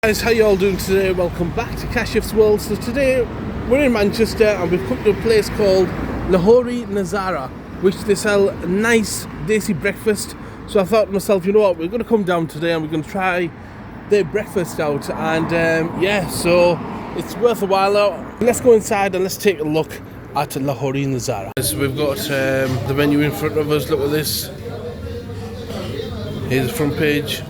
Guys, how you all doing today? Welcome back to Kashif'S world. So today we're in Manchester and we've come to a place called Lahori Nazara, which they sell a nice Desi breakfast. So I thought to myself, you know what, we're going to come down today and we're going to try their breakfast out. And yeah, so it's worth a while out. Let's go inside and let's take a look at Lahori Nazara. So we've got the menu in front of us. Look at this. Here's the front page.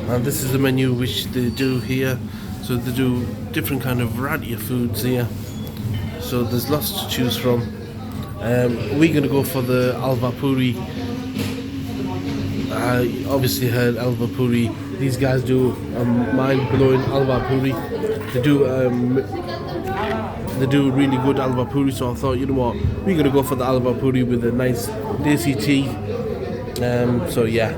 And this is the menu which they do here. So they do different kind of variety of foods here. So there's lots to choose from. We're going to go for the Halwa Puri. I obviously heard Halwa Puri. These guys do mind-blowing Halwa Puri. They do really good Halwa Puri. So I thought, you know what, we're going to go for the Halwa Puri with a nice Desi tea. So yeah.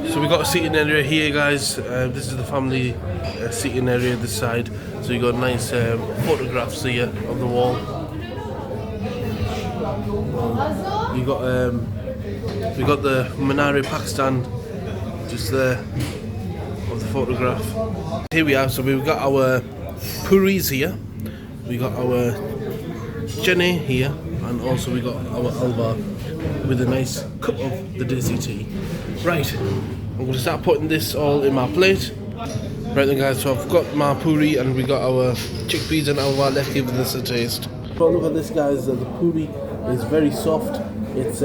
So we got a seating area here, guys. This is the family seating area this side. So you got nice photographs here on the wall. We got the Minari Pakistan just there of the photograph. Here we are. So we've got our puris here. We got our chene here, and also we got our halwa with a nice cup of the Desi tea. Right, I'm going to start putting this all in my plate. Right then, guys, so I've got my puri and we got our chickpeas and halwa. Let's give this a taste. So look at this, guys. The puri is very soft. It's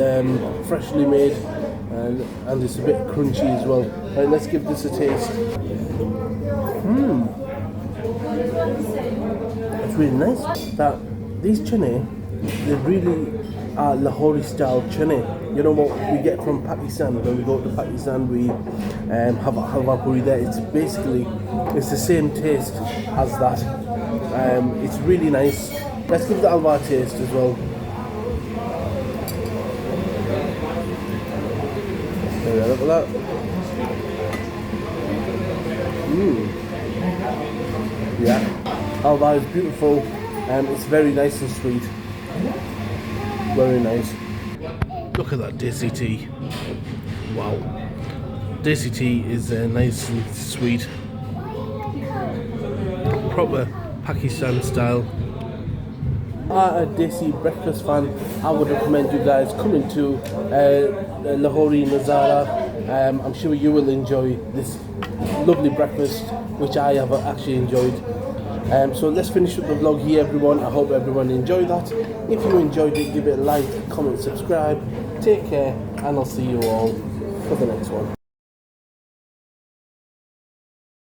freshly made and it's a bit crunchy as well. Right, let's give this a taste. It's really nice. These chene, they really are Lahori style chene. You know what we get from Pakistan. When we go to Pakistan, we have halwa puri there. It's the same taste as that. It's really nice. Let's give the halwa a taste as well. There, look at that. Yeah, halwa is beautiful. It's very nice and sweet. Very nice. Look at that Desi tea. Wow. Desi tea is nice and sweet. Proper Pakistan style. A Desi breakfast fan, I would recommend you guys coming to Lahori Nazara. I'm sure you will enjoy this lovely breakfast, which I have actually enjoyed. So let's finish up the vlog here, everyone. I hope everyone enjoyed that. If you enjoyed it, give it a like, comment, subscribe. Take care, and I'll see you all for the next one.